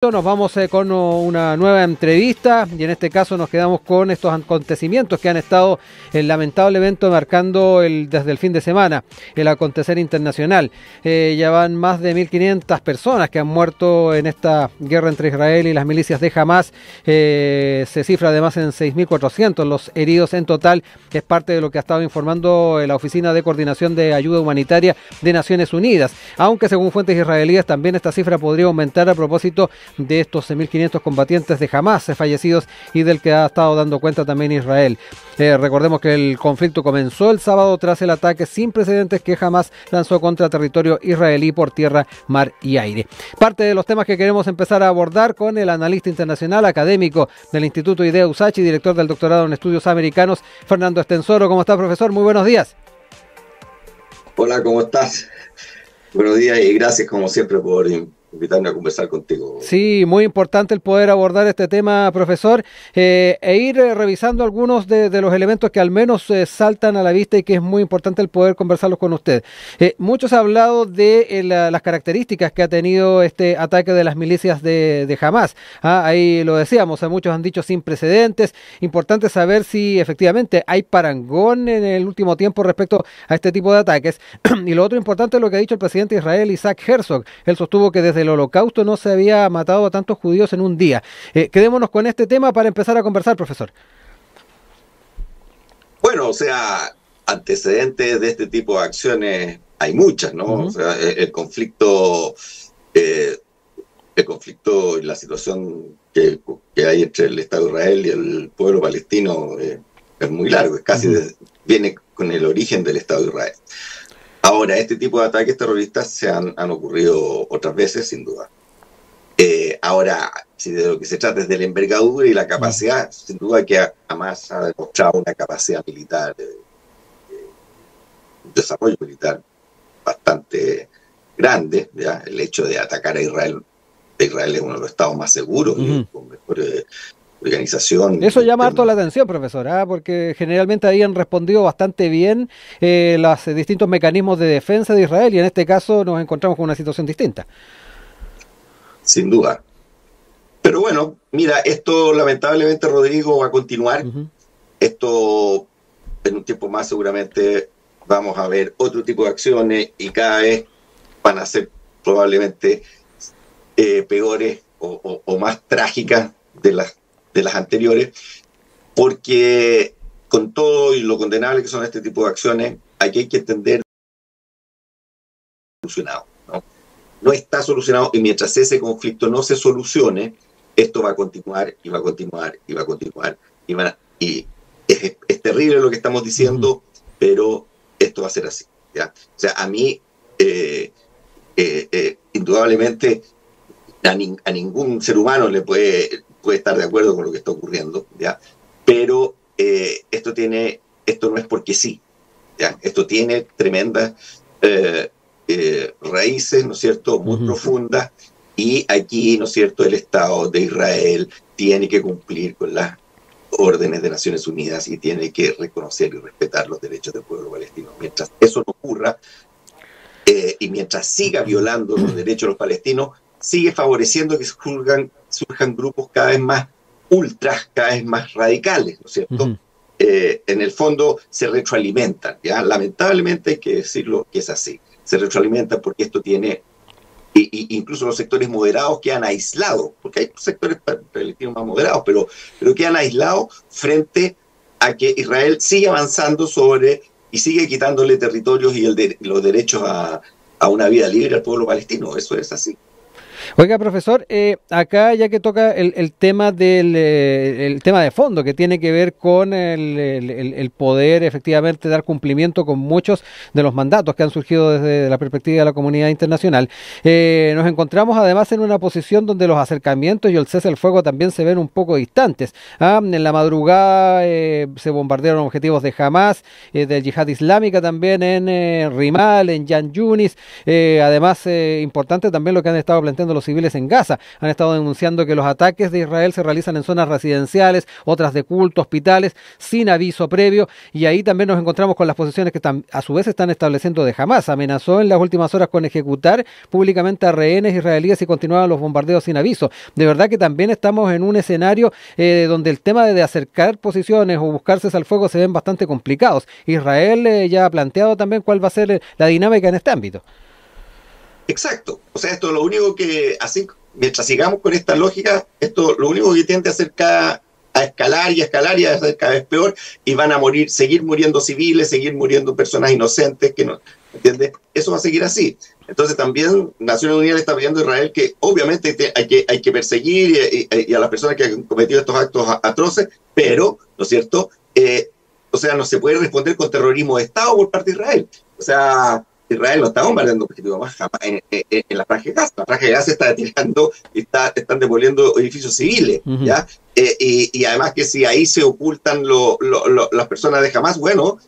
Nos vamos con una nueva entrevista y en este caso nos quedamos con estos acontecimientos que han estado lamentablemente marcando desde el fin de semana el acontecer internacional. Ya van más de 1.500 personas que han muerto en esta guerra entre Israel y las milicias de Hamas. Se cifra además en 6.400 los heridos en total. Es parte de lo que ha estado informando la Oficina de Coordinación de Ayuda Humanitaria de Naciones Unidas. Aunque según fuentes israelíes también esta cifra podría aumentar a propósito de estos 1.500 combatientes de Hamas fallecidos y del que ha estado dando cuenta también Israel. Recordemos que el conflicto comenzó el sábado tras el ataque sin precedentes que Hamas lanzó contra territorio israelí por tierra, mar y aire. Parte de los temas que queremos empezar a abordar con el analista internacional académico del Instituto IDEA USACH y director del doctorado en estudios americanos, Fernando Estensoro. ¿Cómo está, profesor? Muy buenos días. Hola, ¿cómo estás? Buenos días y gracias como siempre por invitarme a conversar contigo. Sí, muy importante el poder abordar este tema, profesor, e ir revisando algunos de los elementos que al menos saltan a la vista y que es muy importante el poder conversarlos con usted. Mucho se ha hablado de las características que ha tenido este ataque de las milicias de Hamas. Ahí lo decíamos, muchos han dicho sin precedentes. Importante saber si efectivamente hay parangón en el último tiempo respecto a este tipo de ataques. Y lo otro importante es lo que ha dicho el presidente de Israel, Isaac Herzog. Él sostuvo que desde el Holocausto no se había matado a tantos judíos en un día. Quedémonos con este tema para empezar a conversar, profesor. Bueno, o sea, antecedentes de este tipo de acciones hay muchas, ¿no? O sea, el conflicto y la situación que hay entre el Estado de Israel y el pueblo palestino es muy largo, es casi viene con el origen del Estado de Israel. Ahora, este tipo de ataques terroristas se han ocurrido otras veces, sin duda. Ahora, si de lo que se trata es de la envergadura y la capacidad, sin duda que Hamas ha demostrado una capacidad militar, un desarrollo militar bastante grande, ¿ya? El hecho de atacar a Israel es uno de los estados más seguros y con mejores organización. Eso llama harto la atención, profesor, porque generalmente habían respondido bastante bien los distintos mecanismos de defensa de Israel y en este caso nos encontramos con una situación distinta. Sin duda. Pero bueno, mira, esto lamentablemente, Rodrigo, va a continuar. Esto en un tiempo más seguramente vamos a ver otro tipo de acciones y cada vez van a ser probablemente peores o más trágicas de las anteriores, porque con todo y lo condenable que son este tipo de acciones, aquí hay que entender solucionado, ¿no? No está solucionado y mientras ese conflicto no se solucione, esto va a continuar y va a continuar y va a continuar y es terrible lo que estamos diciendo, pero esto va a ser así, ¿ya? O sea, a mí indudablemente a ningún ser humano le puede estar de acuerdo con lo que está ocurriendo, ¿ya? Pero esto no es porque sí, ¿ya? Esto tiene tremendas raíces, ¿no es cierto?, muy profundas, y aquí, ¿no es cierto?, el Estado de Israel tiene que cumplir con las órdenes de Naciones Unidas y tiene que reconocer y respetar los derechos del pueblo palestino. Mientras eso no ocurra, y mientras siga violando los derechos de los palestinos, sigue favoreciendo que surjan grupos cada vez más ultras, cada vez más radicales, ¿no es cierto? En el fondo se retroalimentan, ¿ya? Lamentablemente hay que decirlo que es así. Se retroalimentan porque esto tiene, incluso los sectores moderados quedan aislados, porque hay sectores palestinos más moderados, pero quedan aislados frente a que Israel sigue avanzando y sigue quitándole territorios y los derechos a una vida libre al pueblo palestino. Eso es así. Oiga, profesor, acá ya que toca el tema el tema de fondo, que tiene que ver con el poder efectivamente dar cumplimiento con muchos de los mandatos que han surgido desde la perspectiva de la comunidad internacional, nos encontramos además en una posición donde los acercamientos y el cese al fuego también se ven un poco distantes. En la madrugada se bombardearon objetivos de Hamas, del Yihad Islámica también en Rimal, en Yan Yunis, además importante también lo que han estado planteando pasando a los civiles en Gaza. Han estado denunciando que los ataques de Israel se realizan en zonas residenciales, otras de culto, hospitales, sin aviso previo, y ahí también nos encontramos con las posiciones que a su vez están estableciendo de Hamás. Amenazó en las últimas horas con ejecutar públicamente a rehenes israelíes si continuaban los bombardeos sin aviso. De verdad que también estamos en un escenario donde el tema de acercar posiciones o buscar cese al fuego se ven bastante complicados. Israel ya ha planteado también cuál va a ser la dinámica en este ámbito. Exacto. O sea, esto lo único que, así, mientras sigamos con esta lógica, esto lo único que tiende a escalar y a ser cada vez peor, y van a seguir muriendo civiles, seguir muriendo personas inocentes, que no, ¿entiendes? Eso va a seguir así. Entonces también Naciones Unidas le está pidiendo a Israel que obviamente hay que perseguir y a las personas que han cometido estos actos atroces, pero, ¿no es cierto?, o sea, no se puede responder con terrorismo de Estado por parte de Israel. O sea, Israel no está bombardeando objetivos más jamás en la Franja de Gaza. La Franja de Gaza está tirando, están demoliendo edificios civiles, ¿ya? Y además que si ahí se ocultan las personas de Hamás, bueno,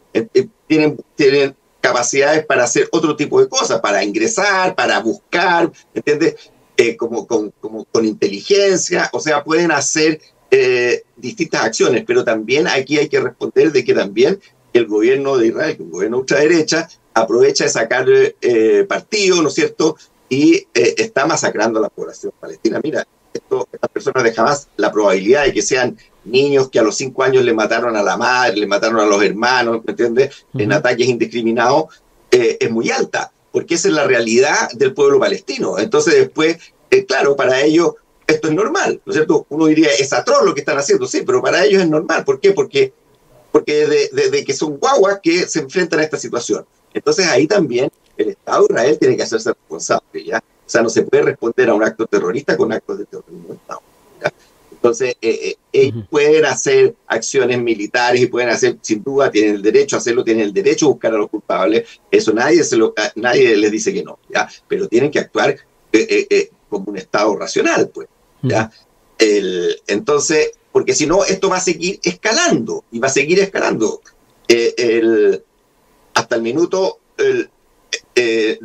tienen capacidades para hacer otro tipo de cosas, para ingresar, para buscar, ¿entiendes? Como con inteligencia, o sea, pueden hacer distintas acciones, pero también aquí hay que responder de que también el gobierno de Israel, que es un gobierno ultraderecha, aprovecha de sacar partido, ¿no es cierto?, y está masacrando a la población palestina. Mira, estas personas de Hamás, la probabilidad de que sean niños que a los 5 años le mataron a la madre, le mataron a los hermanos, ¿me entiendes?, en ataques indiscriminados, es muy alta, porque esa es la realidad del pueblo palestino. Entonces después, claro, para ellos esto es normal, ¿no es cierto? Uno diría, es atroz lo que están haciendo, sí, pero para ellos es normal. ¿Por qué? Porque de que son guaguas que se enfrentan a esta situación. Entonces ahí también el Estado de Israel tiene que hacerse responsable, ¿ya? O sea, no se puede responder a un acto terrorista con actos de terrorismo de Estado, ¿ya? Entonces, ellos pueden hacer acciones militares y pueden hacer, sin duda, tienen el derecho a hacerlo, tienen el derecho a buscar a los culpables. Eso nadie les dice que no, ¿ya? Pero tienen que actuar como un Estado racional, pues, ¿ya? Entonces, porque si no, esto va a seguir escalando, y va a seguir escalando. Hasta el minuto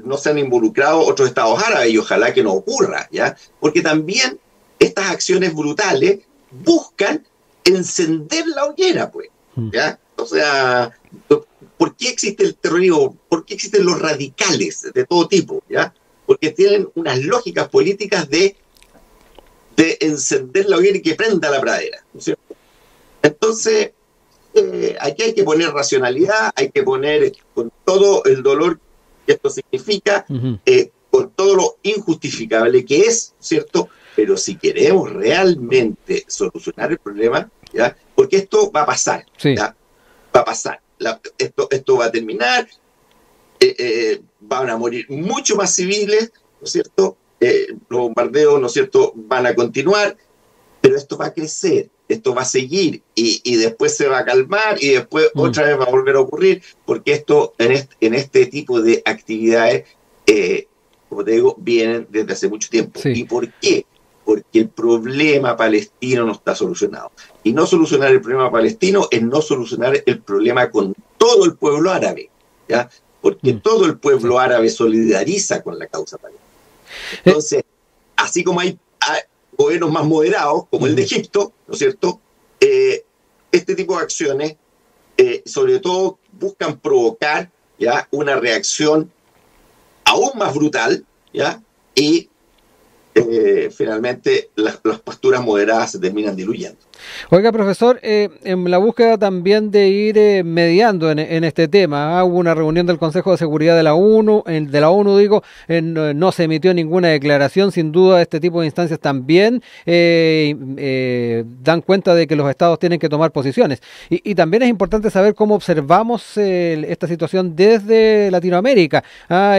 no se han involucrado otros estados árabes, y ojalá que no ocurra, ¿ya? Porque también estas acciones brutales buscan encender la hoguera, pues, ¿ya? O sea, ¿por qué existe el terrorismo? ¿Por qué existen los radicales de todo tipo, ¿ya? Porque tienen unas lógicas políticas de encender la hoguera y que prenda la pradera, ¿no es cierto? Entonces, aquí hay que poner racionalidad, hay que poner con todo el dolor que esto significa, con todo lo injustificable que es, ¿cierto? Pero si queremos realmente solucionar el problema, ¿ya? Porque esto va a pasar, sí, ¿ya? Va a pasar. Esto va a terminar, van a morir mucho más civiles, ¿no es cierto? Los bombardeos, ¿no es cierto?, van a continuar, pero esto va a crecer, esto va a seguir, y después se va a calmar, y después otra vez va a volver a ocurrir, porque esto, en este tipo de actividades, como te digo, vienen desde hace mucho tiempo. Sí. ¿Y por qué? Porque el problema palestino no está solucionado. Y no solucionar el problema palestino es no solucionar el problema con todo el pueblo árabe, ¿ya? Porque todo el pueblo árabe solidariza con la causa palestina. Entonces, así como hay gobiernos más moderados, como el de Egipto, ¿no es cierto?, este tipo de acciones, sobre todo, buscan provocar, ¿ya?, una reacción aún más brutal, ¿ya?, y finalmente las posturas moderadas se terminan diluyendo. Oiga, profesor, en la búsqueda también de ir mediando en este tema, hubo una reunión del Consejo de Seguridad de la ONU, no se emitió ninguna declaración. Sin duda este tipo de instancias también dan cuenta de que los estados tienen que tomar posiciones, y también es importante saber cómo observamos esta situación desde Latinoamérica.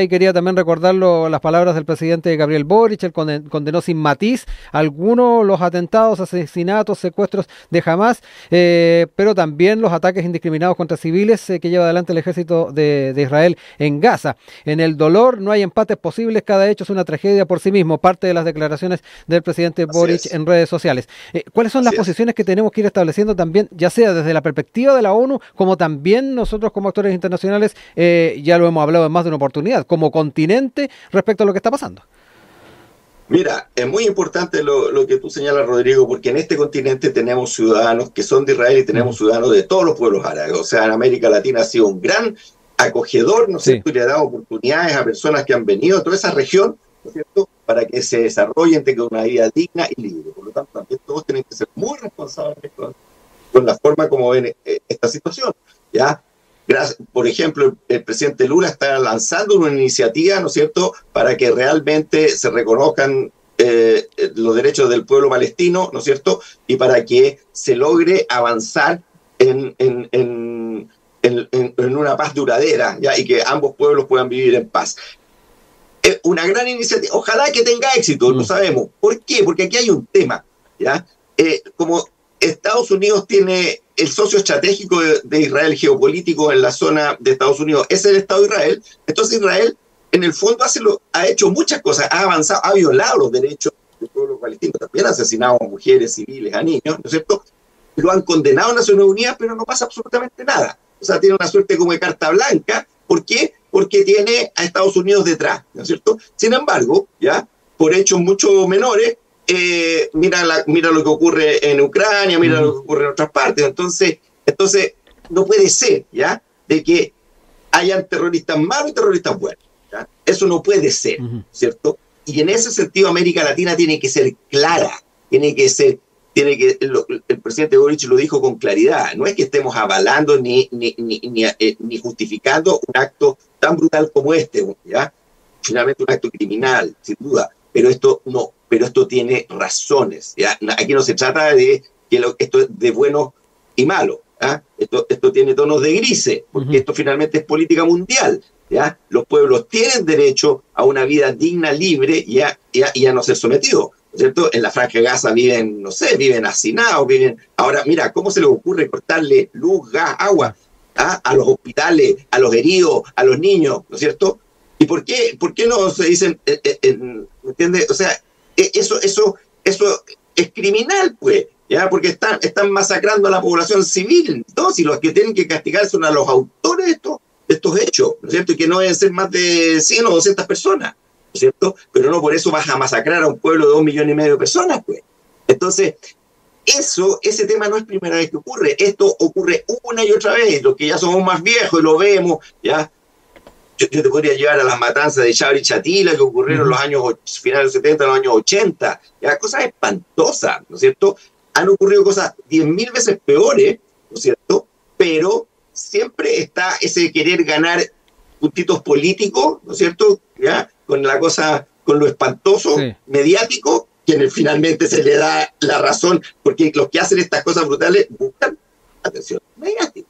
Y quería también recordar las palabras del presidente Gabriel Boric. Él condenó sin matiz algunos los atentados, asesinatos, secuestros de Hamás, pero también los ataques indiscriminados contra civiles que lleva adelante el ejército de Israel en Gaza. En el dolor no hay empates posibles, cada hecho es una tragedia por sí mismo, parte de las declaraciones del presidente Boric en redes sociales. ¿Cuáles son las posiciones que tenemos que ir estableciendo también, ya sea desde la perspectiva de la ONU, como también nosotros como actores internacionales, ya lo hemos hablado en más de una oportunidad, como continente, respecto a lo que está pasando? Mira, es muy importante lo que tú señalas, Rodrigo, porque en este continente tenemos ciudadanos que son de Israel y tenemos ciudadanos de todos los pueblos árabes. O sea, en América Latina ha sido un gran acogedor, ¿no es cierto? Y le ha dado oportunidades a personas que han venido a toda esa región, ¿no es cierto?, para que se desarrollen, tengan una vida digna y libre. Por lo tanto, también todos tienen que ser muy responsables con la forma como ven esta situación, ¿ya? Por ejemplo, el presidente Lula está lanzando una iniciativa, ¿no es cierto?, para que realmente se reconozcan los derechos del pueblo palestino, ¿no es cierto?, y para que se logre avanzar en una paz duradera, ¿ya?, y que ambos pueblos puedan vivir en paz. Una gran iniciativa, ojalá que tenga éxito, lo sabemos. ¿Por qué? Porque aquí hay un tema, ¿ya? Como Estados Unidos tiene el socio estratégico de Israel geopolítico en la zona de Estados Unidos, es el Estado de Israel. Entonces Israel, en el fondo, ha hecho muchas cosas, ha avanzado, ha violado los derechos del pueblo palestino, también ha asesinado a mujeres civiles, a niños, ¿no es cierto? Lo han condenado a Naciones Unidas, pero no pasa absolutamente nada. O sea, tiene una suerte como de carta blanca. ¿Por qué? Porque tiene a Estados Unidos detrás, ¿no es cierto? Sin embargo, ya, por hechos mucho menores, mira lo que ocurre en Ucrania, mira lo que ocurre en otras partes. Entonces no puede ser, ¿ya?, de que hayan terroristas malos y terroristas buenos, ¿ya? Eso no puede ser, ¿cierto? Y en ese sentido América Latina tiene que ser clara, el presidente Boric lo dijo con claridad, no es que estemos avalando ni justificando un acto tan brutal como este, ¿ya? Finalmente un acto criminal, sin duda, pero esto tiene razones, ¿ya? Aquí no se trata de que esto es de bueno y malo, ¿ya? Esto tiene tonos de grises, porque esto finalmente es política mundial, ¿ya? Los pueblos tienen derecho a una vida digna, libre y a no ser sometidos, ¿no es cierto? En la Franja de Gaza viven, no sé, viven hacinados, Ahora, mira, ¿cómo se les ocurre cortarle luz, gas, agua, ¿ah?, a los hospitales, a los heridos, a los niños, ¿no es cierto? ¿Y por qué no se dicen, ¿me entiendes? O sea, eso es criminal, pues, ¿ya? Porque están masacrando a la población civil, ¿no? Si los que tienen que castigar son a los autores de estos hechos, ¿no es cierto? Y que no deben ser más de 100 o 200 personas, ¿no es cierto? Pero no por eso vas a masacrar a un pueblo de 2,5 millones de personas, pues. Entonces, ese tema no es primera vez que ocurre. Esto ocurre una y otra vez. Los que ya somos más viejos y lo vemos, ¿ya? Yo te podría llevar a las matanzas de Chabri y Chatila que ocurrieron en los años finales de los 70, los años 80. ¿Ya? Cosas espantosas, ¿no es cierto? Han ocurrido cosas 10.000 veces peores, ¿no es cierto? Pero siempre está ese querer ganar puntitos políticos, ¿no es cierto? ¿Ya? Con lo espantoso, mediático, quien finalmente se le da la razón, porque los que hacen estas cosas brutales buscan atención mediática.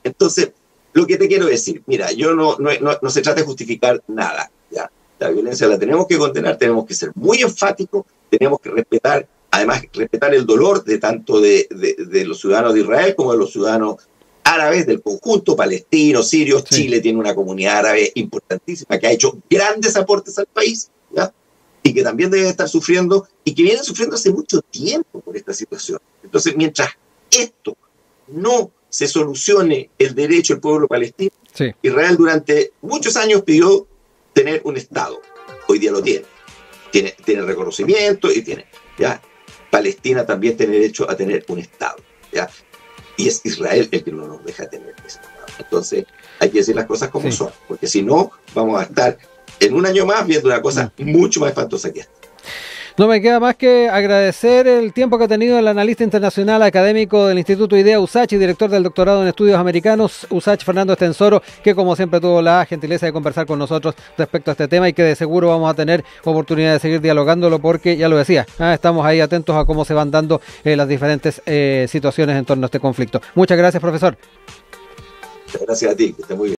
Entonces, lo que te quiero decir, mira, no se trata de justificar nada, ¿ya? La violencia la tenemos que condenar, tenemos que ser muy enfáticos, tenemos que respetar el dolor de tanto de los ciudadanos de Israel como de los ciudadanos árabes del conjunto, palestinos, sirios. Chile tiene una comunidad árabe importantísima que ha hecho grandes aportes al país, ¿ya? Y que también debe estar sufriendo y que vienen sufriendo hace mucho tiempo por esta situación. Entonces, mientras esto no se solucione el derecho del pueblo palestino, Israel durante muchos años pidió tener un Estado. Hoy día lo tiene. Tiene reconocimiento y tiene, ¿ya? Palestina también tiene derecho a tener un Estado, ¿ya? Y es Israel el que no nos deja tener ese Estado. Entonces, hay que decir las cosas como son, porque si no, vamos a estar en un año más viendo una cosa mucho más espantosa que esta. No me queda más que agradecer el tiempo que ha tenido el analista internacional académico del Instituto IDEA USACH y director del doctorado en estudios americanos USACH, Fernando Estensoro, que como siempre tuvo la gentileza de conversar con nosotros respecto a este tema y que de seguro vamos a tener oportunidad de seguir dialogándolo porque, ya lo decía, estamos ahí atentos a cómo se van dando las diferentes situaciones en torno a este conflicto. Muchas gracias, profesor. Gracias a ti, que esté muy bien.